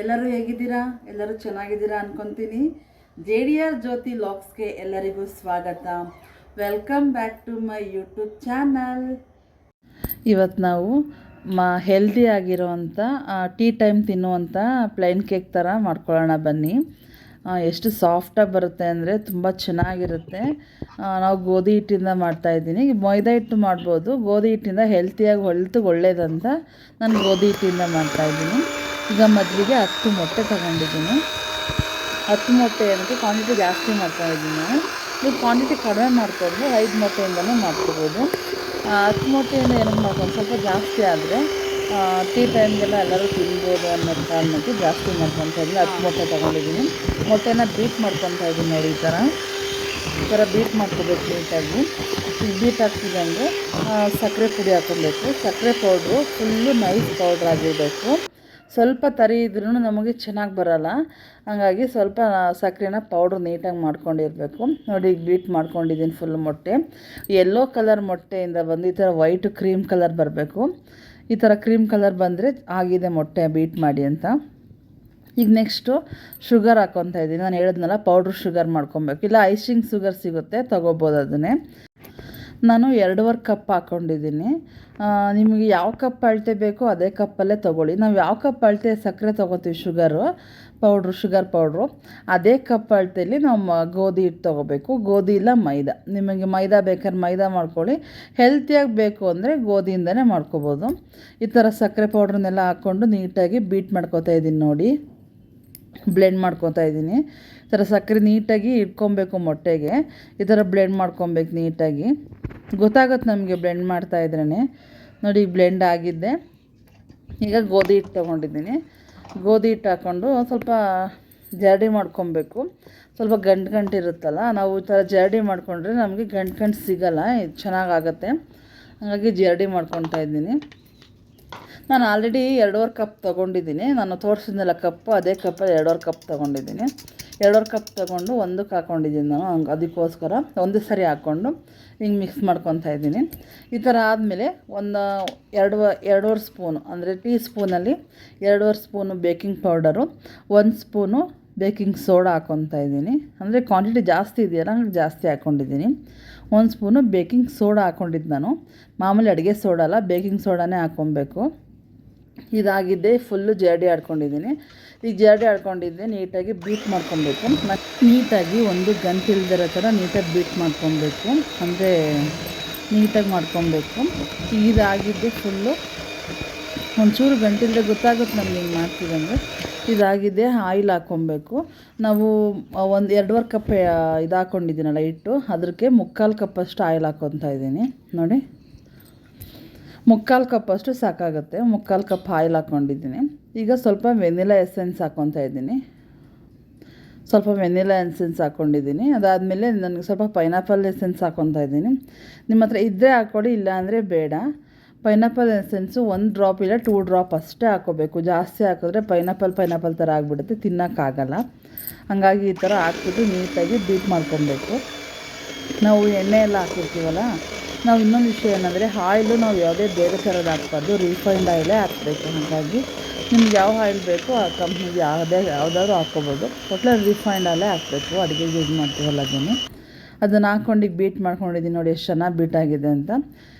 ಎಲ್ಲರೂ ಹೇಗಿದ್ದೀರಾ? ಎಲ್ಲರೂ ಚೆನ್ನಾಗಿದ್ದೀರಾ ಅನ್ಕೊತೀನಿ. JDR ಜ್ಯೋತಿ ಲಾಗ್ಸ್ಗೆ ಎಲ್ಲರಿಗೂ ಸ್ವಾಗತ. Welcome back to my YouTube channel. ಇವತ್ತು ನಾವು ಹೆಲ್ದಿ ಆಗಿರೋವಂಥ ಟೀ ಟೈಮ್ ತಿನ್ನುವಂಥ ಪ್ಲೈನ್ ಕೇಕ್ ಥರ ಮಾಡ್ಕೊಳ್ಳೋಣ ಬನ್ನಿ. ಎಷ್ಟು ಸಾಫ್ಟಾಗಿ ಬರುತ್ತೆ ಅಂದರೆ ತುಂಬ ಚೆನ್ನಾಗಿರುತ್ತೆ. ನಾವು ಗೋಧಿ ಹಿಟ್ಟಿಂದ ಮಾಡ್ತಾಯಿದ್ದೀನಿ. ಮೈದಾ ಹಿಟ್ಟು ಮಾಡ್ಬೋದು, ಗೋಧಿ ಹಿಟ್ಟಿಂದ ಹೆಲ್ತಿಗೆ ಒಳ್ಳೇದಂತ ನಾನು ಗೋಧಿ ಹಿಟ್ಟಿಂದ ಮಾಡ್ತಾಯಿದ್ದೀನಿ. ಈಗ ಮೊದಲಿಗೆ 10 ಮೊಟ್ಟೆ ತಗೊಂಡಿದ್ದೀನಿ. 10 ಮೊಟ್ಟೆ ಏನಕ್ಕೆ ಕ್ವಾಂಟಿಟಿ ಜಾಸ್ತಿ ಮಾಡ್ತಾಯಿದ್ದೀನಿ. ನೀವು ಕ್ವಾಂಟಿಟಿ ಕಡಿಮೆ ಮಾಡಿಕೊಂಡು 5 ಮೊಟ್ಟೆಯಿಂದಲೂ ಮಾಡ್ಕೋಬೋದು. 10 ಮೊಟ್ಟೆಯಿಂದ ಏನಕ್ಕೆ ಮಾಡ್ಕೊಂಡು ಸ್ವಲ್ಪ ಜಾಸ್ತಿ ಆದರೆ ಟೀ ಟೈಮ್ಗೆಲ್ಲ ಎಲ್ಲರೂ ತಿನ್ಬೋದು ಅನ್ನೋ ಕಾರಣಕ್ಕೆ ಜಾಸ್ತಿ ಮಾಡ್ಕೊತಾ ಇದ್ದೀನಿ. 10 ಮೊಟ್ಟೆ ತೊಗೊಂಡಿದ್ದೀನಿ. ಮೊಟ್ಟೆನ ಬೀಟ್ ಮಾಡ್ಕೊತಾ ಇದ್ದೀನಿ ನೋಡಿ. ಈ ಥರ ಬೀಟ್ ಮಾಡ್ಕೋಬೇಕು ನೀಟಾಗಿ. ಬೀಟ್ ಹಾಕ್ತಿದ್ದಂಗೆ ಸಕ್ಕರೆ ಪುಡಿ ಹಾಕ್ಕೊಬೇಕು. ಸಕ್ಕರೆ ಪೌಡ್ರು ಫುಲ್ಲು ನೈಸ್ ಪೌಡ್ರ್ ಆಗಿರಬೇಕು. ಸ್ವಲ್ಪ ತರಿ ಇದ್ರೂ ನಮಗೆ ಚೆನ್ನಾಗಿ ಬರೋಲ್ಲ. ಹಾಗಾಗಿ ಸ್ವಲ್ಪ ಸಕ್ಕರೆನ ಪೌಡ್ರ್ ನೀಟಾಗಿ ಮಾಡ್ಕೊಂಡಿರಬೇಕು. ನೋಡಿ ಈಗ ಬೀಟ್ ಮಾಡ್ಕೊಂಡಿದ್ದೀನಿ ಫುಲ್ ಮೊಟ್ಟೆ. ಯೆಲ್ಲೋ ಕಲರ್ ಮೊಟ್ಟೆಯಿಂದ ಬಂದು ಈ ಥರ ವೈಟ್ ಕ್ರೀಮ್ ಕಲರ್ ಬರಬೇಕು. ಈ ಥರ ಕ್ರೀಮ್ ಕಲರ್ ಬಂದರೆ ಆಗಿದೆ ಮೊಟ್ಟೆ ಬೀಟ್ ಮಾಡಿ ಅಂತ. ಈಗ ನೆಕ್ಸ್ಟು ಶುಗರ್ ಹಾಕ್ಕೊತಾ ಇದ್ದೀನಿ. ನಾನು ಹೇಳಿದ್ನಲ್ಲ ಪೌಡ್ರ್ ಶುಗರ್ ಮಾಡ್ಕೊಬೇಕು. ಇಲ್ಲ ಐಸಿಂಗ್ ಶುಗರ್ ಸಿಗುತ್ತೆ, ತೊಗೋಬೋದು ಅದನ್ನೇ. ನಾನು 2.5 ಕಪ್ ಹಾಕ್ಕೊಂಡಿದ್ದೀನಿ. ನಿಮಗೆ ಯಾವ ಕಪ್ ಅಳತೆ ಬೇಕೋ ಅದೇ ಕಪ್ಪಲ್ಲೇ ತೊಗೊಳ್ಳಿ. ನಾವು ಯಾವ ಕಪ್ ಅಳತೆ ಸಕ್ಕರೆ ತೊಗೋತೀವಿ ಶುಗರ್ ಪೌಡ್ರು ಅದೇ ಕಪ್ ಅಳತೆಯಲ್ಲಿ ನಾವು ಗೋಧಿ ಹಿಟ್ಟು ತೊಗೋಬೇಕು. ಗೋಧಿ ಇಲ್ಲ ಮೈದಾ. ನಿಮಗೆ ಮೈದಾ ಬೇಕಾದ್ರೆ ಮೈದಾ ಮಾಡ್ಕೊಳ್ಳಿ. ಹೆಲ್ತಿಯಾಗಿ ಬೇಕು ಅಂದರೆ ಗೋಧಿಯಿಂದನೇ ಮಾಡ್ಕೋಬೋದು. ಈ ಥರ ಸಕ್ಕರೆ ಪೌಡ್ರನ್ನೆಲ್ಲ ಹಾಕ್ಕೊಂಡು ನೀಟಾಗಿ ಬೀಟ್ ಮಾಡ್ಕೊತಾ ಇದ್ದೀನಿ ನೋಡಿ. ಬ್ಲೆಂಡ್ ಮಾಡ್ಕೊತಾ ಇದ್ದೀನಿ. ಈ ಥರ ಸಕ್ಕರೆ ನೀಟಾಗಿ ಇಟ್ಕೊಬೇಕು ಮೊಟ್ಟೆಗೆ. ಈ ಥರ ಬ್ಲೆಂಡ್ ಮಾಡ್ಕೊಬೇಕು ನೀಟಾಗಿ. ಗೊತ್ತಾಗುತ್ತೆ ನಮಗೆ ಬ್ಲೆಂಡ್ ಮಾಡ್ತಾಯಿದ್ರೇ. ನೋಡಿ ಬ್ಲೆಂಡ್ ಆಗಿದ್ದೆ. ಈಗ ಗೋಧಿ ಹಿಟ್ಟು ತೊಗೊಂಡಿದ್ದೀನಿ. ಗೋಧಿ ಹಿಟ್ಟು ಹಾಕ್ಕೊಂಡು ಸ್ವಲ್ಪ ಜರಡಿ ಮಾಡ್ಕೊಬೇಕು. ಸ್ವಲ್ಪ ಗಂಟು ಇರುತ್ತಲ್ಲ, ನಾವು ಈ ಥರ ಜರಡಿ ಮಾಡಿಕೊಂಡ್ರೆ ನಮಗೆ ಗಂಟು ಸಿಗೋಲ್ಲ, ಇದು ಚೆನ್ನಾಗಾಗತ್ತೆ. ಹಾಗಾಗಿ ಜರಡಿ ಮಾಡ್ಕೊತಾ ಇದ್ದೀನಿ. ನಾನು ಆಲ್ರೆಡಿ 2.5 ಕಪ್ ತೊಗೊಂಡಿದ್ದೀನಿ. ನಾನು ತೋರಿಸಿದ್ನಲ್ಲ ಕಪ್ಪು, ಅದೇ ಕಪ್ಪಲ್ಲಿ 2.5 ಕಪ್ ತೊಗೊಂಡಿದ್ದೀನಿ. 2.5 ಕಪ್ ತೊಗೊಂಡು ಒಂದಕ್ಕೆ ಹಾಕ್ಕೊಂಡಿದ್ದೀನಿ ನಾನು. ಅದಕ್ಕೋಸ್ಕರ ಒಂದು ಸರಿ ಹಾಕ್ಕೊಂಡು ಹಿಂಗೆ ಮಿಕ್ಸ್ ಮಾಡ್ಕೊತಾ ಇದ್ದೀನಿ. ಈ ಥರ ಆದಮೇಲೆ ಒಂದು 2.5 ಸ್ಪೂನು ಅಂದರೆ ಟೀ ಸ್ಪೂನಲ್ಲಿ 2.5 spoon baking powder, 1 spoon baking soda ಹಾಕ್ಕೊತಾ ಇದ್ದೀನಿ. ಅಂದರೆ ಕ್ವಾಂಟಿಟಿ ಜಾಸ್ತಿ ಇದೆಯಲ್ಲ, ಹಂಗೆ ಜಾಸ್ತಿ ಹಾಕ್ಕೊಂಡಿದ್ದೀನಿ. 1 ಸ್ಪೂನು ಬೇಕಿಂಗ್ ಸೋಡಾ ಹಾಕ್ಕೊಂಡಿದ್ದು ನಾನು. ಮಾಮೂಲಿ ಅಡುಗೆ ಸೋಡಾ ಅಲ್ಲ, ಬೇಕಿಂಗ್ ಸೋಡಾನೇ ಹಾಕ್ಕೊಬೇಕು. ಇದಾಗಿದ್ದೆ ಫುಲ್ಲು ಜರಡಿ ಆಡ್ಕೊಂಡಿದ್ದೀನಿ. ಈಗ ಜರಡಿ ಆಡ್ಕೊಂಡಿದ್ದೆ ನೀಟಾಗಿ ಬೀಟ್ ಮಾಡ್ಕೊಬೇಕು. ನೀಟಾಗಿ ಒಂದು ಗಂಟಿಲ್ದಿರೋ ಥರ ನೀಟಾಗಿ ಬೀಟ್ ಮಾಡ್ಕೊಬೇಕು. ಅಂದರೆ ನೀಟಾಗಿ ಮಾಡ್ಕೊಬೇಕು. ಇದಾಗಿದ್ದೆ ಫುಲ್ಲು ಒಂಚೂರು ಗಂಟಿಲ್ದೆ ಗೊತ್ತಾಗುತ್ತೆ ನಮ್ಗೆ ಹಿಂಗೆ ಮಾಡ್ತಿದ್ದಂಗೆ. ಇದಾಗಿದೆ. ಆಯಿಲ್ ಹಾಕ್ಕೊಬೇಕು. ನಾವು ಒಂದು 2.5 ಕಪ್ ಇದು ಹಾಕ್ಕೊಂಡಿದ್ದೀನಲ್ಲ ಹಿಟ್ಟು, ಅದಕ್ಕೆ 3/4 ಕಪ್ಪಷ್ಟು ಆಯಿಲ್ ಹಾಕ್ಕೊತಾ ಇದ್ದೀನಿ ನೋಡಿ. 3/4 ಕಪ್ಪಷ್ಟು ಸಾಕಾಗುತ್ತೆ. 3/4 ಕಪ್ ಆಯಿಲ್ ಹಾಕ್ಕೊಂಡಿದ್ದೀನಿ. ಈಗ ಸ್ವಲ್ಪ ವೆನಿಲಾ ಎಸೆನ್ಸ್ ಹಾಕ್ಕೊತಾ ಇದ್ದೀನಿ. ಸ್ವಲ್ಪ ವೆನಿಲಾ ಎಸೆನ್ಸ್ ಹಾಕ್ಕೊಂಡಿದ್ದೀನಿ. ಅದಾದಮೇಲೆ ನನಗೆ ಸ್ವಲ್ಪ ಪೈನಾಪಲ್ ಎಸೆನ್ಸ್ ಹಾಕ್ಕೊತಾ ಇದ್ದೀನಿ. ನಿಮ್ಮ ಹತ್ರ ಇದ್ದರೆ ಹಾಕ್ಕೊಡಿ, ಇಲ್ಲ ಅಂದರೆ ಬೇಡ. ಪೈನಾಪಲ್ ಎಸೆನ್ಸು 1 ಡ್ರಾಪ್ ಇಲ್ಲ 2 ಡ್ರಾಪ್ ಅಷ್ಟೇ ಹಾಕ್ಕೋಬೇಕು. ಜಾಸ್ತಿ ಹಾಕಿದ್ರೆ ಪೈನಾಪಲ್ ಥರ ಆಗಿಬಿಡುತ್ತೆ, ತಿನ್ನೋಕ್ಕಾಗಲ್ಲ. ಹಾಗಾಗಿ ಈ ಥರ ಹಾಕ್ಬಿಟ್ಟು ನೀಟಾಗಿ ಬೀಟ್ ಮಾಡ್ಕೊಬೇಕು. ನಾವು ಎಣ್ಣೆ ಎಲ್ಲ ಹಾಕಿರ್ತೀವಲ್ಲ, ನಾವು ಇನ್ನೊಂದು ವಿಷಯ ಏನಂದರೆ ಆಯಿಲು ನಾವು ಯಾವುದೇ ಬೇರೆ ಥರದ್ದು ಹಾಕ್ಬಾರ್ದು, ರೀಫೈಂಡ್ ಆಯಿಲೇ ಹಾಕಬೇಕು. ಹಾಗಾಗಿ ನಿಮ್ಗೆ ಯಾವ ಆಯಿಲ್ ಬೇಕೋ ಆ ಕಂಪ್ನಿಗೆ ಯಾವುದಾದ್ರೂ ಹಾಕ್ಕೋಬೋದು. ಒಟ್ನಲ್ಲಿ ರೀಫೈಂಡ್ ಆಯಿಲೇ ಹಾಕಬೇಕು. ಅಡುಗೆಗೆ ಯೂಸ್ ಮಾಡ್ತೀವಲ್ಲ ಅದನ್ನು ಹಾಕ್ಕೊಂಡು ಈಗ ಬೀಟ್ ಮಾಡ್ಕೊಂಡಿದ್ದೀನಿ ನೋಡಿ, ಎಷ್ಟು ಚೆನ್ನಾಗಿ ಬೀಟ್ ಆಗಿದೆ ಅಂತ.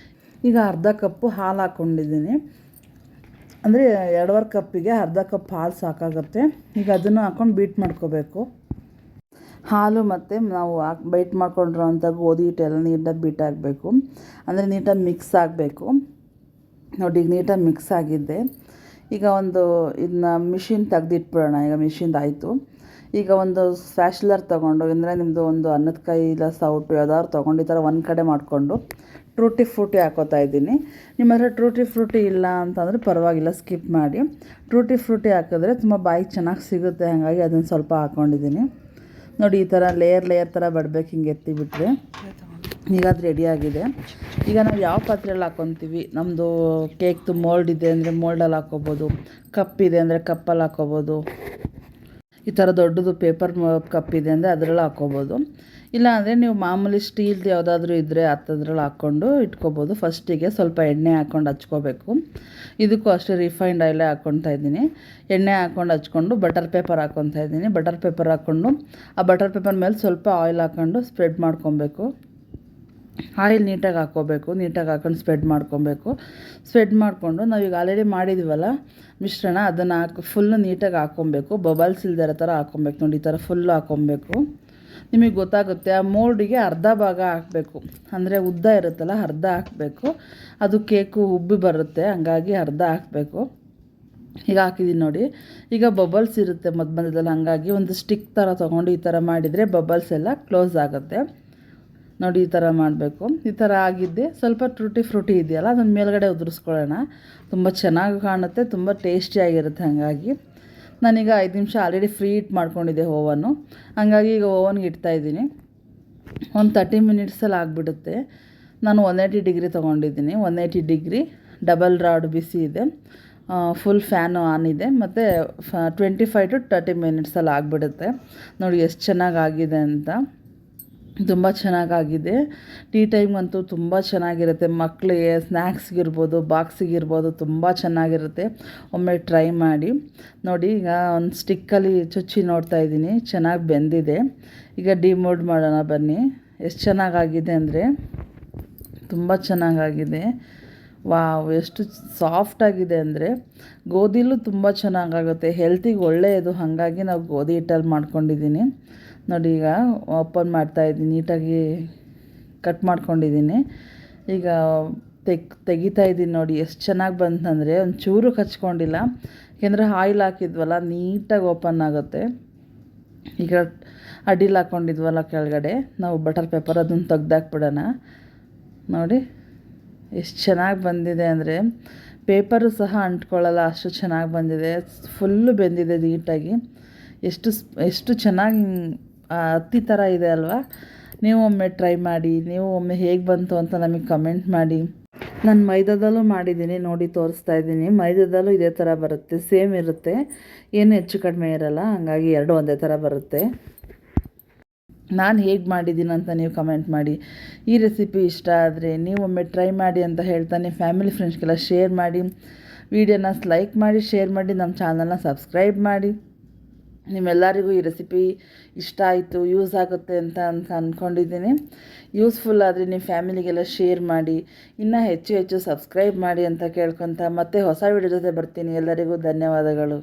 ಈಗ ಅರ್ಧ ಕಪ್ಪು ಹಾಲು ಹಾಕ್ಕೊಂಡಿದ್ದೀನಿ. ಅಂದರೆ 2.5 ಕಪ್ಪಿಗೆ ಅರ್ಧ ಕಪ್ ಹಾಲು ಸಾಕಾಗುತ್ತೆ. ಈಗ ಅದನ್ನು ಹಾಕ್ಕೊಂಡು ಬೀಟ್ ಮಾಡ್ಕೋಬೇಕು. ಹಾಲು ಮತ್ತು ನಾವು ಬೈಟ್ ಮಾಡ್ಕೊಂಡಿರೋವಂಥ ಗೋಧಿ ಹಿಟ್ಟೆಲ್ಲ ನೀಟಾಗಿ ಬೀಟ್ ಆಗಬೇಕು. ಅಂದರೆ ನೀಟಾಗಿ ಮಿಕ್ಸ್ ಆಗಬೇಕು ನೋಡಿ. ಈಗ ನೀಟಾಗಿ ಮಿಕ್ಸ್ ಆಗಿದ್ದೆ. ಈಗ ಇದನ್ನ ಮಿಷಿನ್ ತೆಗ್ದಿಟ್ಬಿಡೋಣ. ಈಗ ಮಿಷಿನ್ದಾಯಿತು. ಈಗ ಒಂದು ಸ್ಪ್ಯಾಚುಲರ್ ತೊಗೊಂಡು, ಅಂದರೆ ನಿಮ್ಮದು ಒಂದು ಅನ್ನದ ಕೈ ಇಲ್ಲ ಸೌಟು ಯಾವ್ದಾದ್ರು ತೊಗೊಂಡು ಈ ಥರ ಒಂದು ಕಡೆ ಮಾಡಿಕೊಂಡು ಟ್ರೂಟಿ ಫ್ರೂಟಿ ಹಾಕೋತಾ ಇದ್ದೀನಿ. ನಿಮ್ಮ ಹತ್ರ ಟ್ರೂಟಿ ಫ್ರೂಟಿ ಇಲ್ಲ ಅಂತಂದರೆ ಪರವಾಗಿಲ್ಲ, ಸ್ಕಿಪ್ ಮಾಡಿ. ಟ್ರೂಟಿ ಫ್ರೂಟಿ ಹಾಕಿದ್ರೆ ತುಂಬ ಬಾಯಿಗೆ ಚೆನ್ನಾಗಿ ಸಿಗುತ್ತೆ. ಹಾಗಾಗಿ ಅದನ್ನು ಸ್ವಲ್ಪ ಹಾಕ್ಕೊಂಡಿದ್ದೀನಿ ನೋಡಿ. ಈ ಥರ ಲೇಯರ್ ಥರ ಬಡಬೇಕು, ಹಿಂಗೆ ಎತ್ತಿಬಿಟ್ರೆ. ಈಗ ಅದು ರೆಡಿಯಾಗಿದೆ. ಈಗ ನಾವು ಯಾವ ಪಾತ್ರೆಯಲ್ಲಿ ಹಾಕ್ಕೊತೀವಿ, ನಮ್ಮದು ಕೇಕ್ದು ಮೋಲ್ಡ್ ಇದೆ ಅಂದರೆ ಮೋಲ್ಡಲ್ಲಿ ಹಾಕ್ಕೋಬೋದು, ಕಪ್ ಇದೆ ಅಂದರೆ ಕಪ್ಪಲ್ಲಿ ಹಾಕ್ಕೋಬೋದು, ಈ ಥರ ದೊಡ್ಡದು ಪೇಪರ್ ಕಪ್ ಇದೆ ಅಂದರೆ ಅದರಲ್ಲಿ ಹಾಕ್ಕೋಬೋದು. ಇಲ್ಲ ಅಂದರೆ ನೀವು ಮಾಮೂಲಿ ಸ್ಟೀಲ್ದು ಯಾವುದಾದ್ರೂ ಇದ್ದರೆ ಹತ್ತದ್ರಲ್ಲಿ ಹಾಕ್ಕೊಂಡು ಇಟ್ಕೋಬೋದು. ಫಸ್ಟಿಗೆ ಸ್ವಲ್ಪ ಎಣ್ಣೆ ಹಾಕ್ಕೊಂಡು ಹಚ್ಕೋಬೇಕು. ಇದಕ್ಕೂ ಅಷ್ಟೇ ರಿಫೈನ್ಡ್ ಆಯಿಲೇ ಹಾಕ್ಕೊತಾ ಇದ್ದೀನಿ. ಎಣ್ಣೆ ಹಾಕ್ಕೊಂಡು ಹಚ್ಕೊಂಡು ಬಟರ್ ಪೇಪರ್ ಹಾಕ್ಕೊತಾ ಇದ್ದೀನಿ. ಬಟರ್ ಪೇಪರ್ ಹಾಕ್ಕೊಂಡು ಆ ಬಟರ್ ಪೇಪರ್ ಮೇಲೆ ಸ್ವಲ್ಪ ಆಯಿಲ್ ಹಾಕ್ಕೊಂಡು ಸ್ಪ್ರೆಡ್ ಮಾಡ್ಕೊಬೇಕು. ಆಯಿಲ್ ನೀಟಾಗಿ ಹಾಕ್ಕೋಬೇಕು. ನೀಟಾಗಿ ಹಾಕ್ಕೊಂಡು ಸ್ಪ್ರೆಡ್ ಮಾಡ್ಕೊಬೇಕು. ಸ್ಪ್ರೆಡ್ ಮಾಡಿಕೊಂಡು ನಾವೀಗ ಆಲ್ರೆಡಿ ಮಾಡಿದ್ದೀವಲ್ಲ ಮಿಶ್ರಣ, ಅದನ್ನು ಫುಲ್ಲು ನೀಟಾಗಿ ಹಾಕ್ಕೊಬೇಕು. ಬಬಲ್ಸ್ ಇಲ್ದಿರೋ ಥರ ಹಾಕ್ಕೊಬೇಕು. ನೋಡಿ ಈ ಥರ ಫುಲ್ಲು ಹಾಕ್ಕೊಬೇಕು. ನಿಮಗೆ ಗೊತ್ತಾಗುತ್ತೆ. ಆ ಮೋಲ್ಡಿಗೆ ಅರ್ಧ ಭಾಗ ಹಾಕಬೇಕು. ಅಂದರೆ ಉದ್ದ ಇರುತ್ತಲ್ಲ ಅರ್ಧ ಹಾಕಬೇಕು. ಅದು ಕೇಕು ಉಬ್ಬಿ ಬರುತ್ತೆ, ಹಂಗಾಗಿ ಅರ್ಧ ಹಾಕಬೇಕು. ಈಗ ಹಾಕಿದ್ದೀನಿ ನೋಡಿ. ಈಗ ಬಬಲ್ಸ್ ಇರುತ್ತೆ ಮಧ್ಯದಲ್ಲಿ, ಹಂಗಾಗಿ ಒಂದು ಸ್ಟಿಕ್ ಥರ ತೊಗೊಂಡು ಈ ಥರ ಮಾಡಿದರೆ ಬಬಲ್ಸ್ ಎಲ್ಲ ಕ್ಲೋಸ್ ಆಗುತ್ತೆ. ನೋಡಿ ಈ ಥರ ಮಾಡಬೇಕು. ಈ ಥರ ಆಗಿದ್ದೆ ಸ್ವಲ್ಪ ಟೂಟಿ ಫ್ರೂಟಿ ಇದೆಯಲ್ಲ ಅದನ್ನು ಮೇಲ್ಗಡೆ ಉದುರಿಸ್ಕೊಳ್ಳೋಣ. ತುಂಬ ಚೆನ್ನಾಗಿ ಕಾಣುತ್ತೆ, ತುಂಬ ಟೇಸ್ಟಿಯಾಗಿರುತ್ತೆ. ಹಾಗಾಗಿ ನಾನೀಗ 5 ನಿಮಿಷ ಆಲ್ರೆಡಿ ಫ್ರೀ ಹೀಟ್ ಮಾಡ್ಕೊಂಡಿದ್ದೆ ಓವನ್ನು. ಹಾಗಾಗಿ ಈಗ ಓವನ್ಗೆ ಇಡ್ತಾಯಿದ್ದೀನಿ. ಒಂದು 30 ಮಿನಿಟ್ಸಲ್ಲಿ ಆಗಿಬಿಡುತ್ತೆ. ನಾನು 180 ಡಿಗ್ರಿ ತೊಗೊಂಡಿದ್ದೀನಿ. 180 ಡಿಗ್ರಿ ಡಬಲ್ ರಾಡ್ ಬಿಸಿ ಇದೆ, ಫುಲ್ ಫ್ಯಾನು ಆನ್ ಇದೆ, ಮತ್ತು 25 to 30 ಮಿನಿಟ್ಸಲ್ಲಿ ಆಗಿಬಿಡುತ್ತೆ. ನೋಡಿ ಎಷ್ಟು ಚೆನ್ನಾಗಾಗಿದೆ ಅಂತ. ತುಂಬ ಚೆನ್ನಾಗಾಗಿದೆ. ಟೀ ಟೈಮ್ಗಂತೂ ತುಂಬ ಚೆನ್ನಾಗಿರುತ್ತೆ. ಮಕ್ಕಳಿಗೆ ಸ್ನ್ಯಾಕ್ಸ್ಗಿರ್ಬೋದು, ಬಾಕ್ಸಿಗಿರ್ಬೋದು ತುಂಬ ಚೆನ್ನಾಗಿರುತ್ತೆ. ಒಮ್ಮೆ ಟ್ರೈ ಮಾಡಿ ನೋಡಿ. ಈಗ ಒಂದು ಸ್ಟಿಕ್ಕಲ್ಲಿ ಚುಚ್ಚಿ ನೋಡ್ತಾಯಿದ್ದೀನಿ, ಚೆನ್ನಾಗಿ ಬೆಂದಿದೆ. ಈಗ ಡಿಮೋಲ್ಡ್ ಮಾಡೋಣ ಬನ್ನಿ. ಎಷ್ಟು ಚೆನ್ನಾಗಾಗಿದೆ ಅಂದರೆ ತುಂಬ ಚೆನ್ನಾಗಾಗಿದೆ. ವಾವ್, ಎಷ್ಟು ಸಾಫ್ಟಾಗಿದೆ ಅಂದರೆ ಗೋಧಿಲೂ ತುಂಬ ಚೆನ್ನಾಗಾಗುತ್ತೆ. ಹೆಲ್ತಿಗೆ ಒಳ್ಳೆಯದು. ಹಾಗಾಗಿ ನಾವು ಗೋಧಿ ಹಿಟ್ಟಲ್ಲಿ ಮಾಡ್ಕೊಂಡಿದ್ದೀನಿ. ನೋಡಿ ಈಗ ಓಪನ್ ಮಾಡ್ತಾಯಿದ್ದೀನಿ. ನೀಟಾಗಿ ಕಟ್ ಮಾಡ್ಕೊಂಡಿದ್ದೀನಿ. ಈಗ ತೆಗಿತಾ ಇದ್ದೀನಿ. ನೋಡಿ ಎಷ್ಟು ಚೆನ್ನಾಗಿ ಬಂತಂದರೆ ಒಂಚೂರು ಕಚ್ಕೊಂಡಿಲ್ಲ. ಯಾಕೆಂದರೆ ಆಯಿಲ್ ಹಾಕಿದ್ವಲ್ಲ, ನೀಟಾಗಿ ಓಪನ್ ಆಗುತ್ತೆ. ಈಗ ಅಡಿಲಿ ಹಾಕ್ಕೊಂಡಿದ್ವಲ್ಲ ಕೆಳಗಡೆ ನಾವು ಬಟರ್ ಪೇಪರ್, ಅದನ್ನು ತೆಗ್ದಾಕ್ಬಿಡೋಣ. ನೋಡಿ ಎಷ್ಟು ಚೆನ್ನಾಗಿ ಬಂದಿದೆ ಅಂದರೆ ಪೇಪರು ಸಹ ಅಂಟ್ಕೊಳ್ಳಲ್ಲ, ಅಷ್ಟು ಚೆನ್ನಾಗಿ ಬಂದಿದೆ. ಫುಲ್ಲು ಬೆಂದಿದೆ ನೀಟಾಗಿ. ಎಷ್ಟು ಚೆನ್ನಾಗಿ ಹತ್ತಿ ಥರ ಇದೆ ಅಲ್ವಾ. ನೀವು ಒಮ್ಮೆ ಟ್ರೈ ಮಾಡಿ. ನೀವು ಒಮ್ಮೆ ಹೇಗೆ ಬಂತು ಅಂತ ನಮಗೆ ಕಮೆಂಟ್ ಮಾಡಿ. ನಾನು ಮೈದಾದಲ್ಲೂ ಮಾಡಿದ್ದೀನಿ, ನೋಡಿ ತೋರಿಸ್ತಾ ಇದ್ದೀನಿ. ಮೈದಾದಲ್ಲೂ ಇದೇ ಥರ ಬರುತ್ತೆ, ಸೇಮ್ ಇರುತ್ತೆ, ಏನು ಹೆಚ್ಚು ಕಡಿಮೆ ಇರಲ್ಲ. ಹಾಗಾಗಿ ಎರಡು ಒಂದೇ ಥರ ಬರುತ್ತೆ. ನಾನು ಹೇಗೆ ಮಾಡಿದ್ದೀನಿ ಅಂತ ನೀವು ಕಮೆಂಟ್ ಮಾಡಿ. ಈ ರೆಸಿಪಿ ಇಷ್ಟ ಆದರೆ ನೀವು ಒಮ್ಮೆ ಟ್ರೈ ಮಾಡಿ ಅಂತ ಹೇಳ್ತಾನೆ ಫ್ಯಾಮಿಲಿ ಫ್ರೆಂಡ್ಸ್ಗೆಲ್ಲ ಶೇರ್ ಮಾಡಿ. ವಿಡಿಯೋನ ಲೈಕ್ ಮಾಡಿ, ಶೇರ್ ಮಾಡಿ, ನಮ್ಮ ಚಾನಲ್ನ ಸಬ್ಸ್ಕ್ರೈಬ್ ಮಾಡಿ. ನಿಮ್ಮೆಲ್ಲರಿಗೂ ಈ ರೆಸಿಪಿ ಇಷ್ಟ ಆಯಿತು, ಯೂಸ್ ಆಗುತ್ತೆ ಅಂತ ಅಂದ್ಕೊಂಡಿದ್ದೀನಿ. ಯೂಸ್ಫುಲ್ ಆದರೆ ನಿಮ್ಮ ಫ್ಯಾಮಿಲಿಗೆಲ್ಲ ಶೇರ್ ಮಾಡಿ. ಇನ್ನೂ ಹೆಚ್ಚು ಹೆಚ್ಚು ಸಬ್ಸ್ಕ್ರೈಬ್ ಮಾಡಿ ಅಂತ ಕೇಳ್ಕೊತ ಮತ್ತೆ ಹೊಸ ವಿಡಿಯೋ ಜೊತೆ ಬರ್ತೀನಿ. ಎಲ್ಲರಿಗೂ ಧನ್ಯವಾದಗಳು.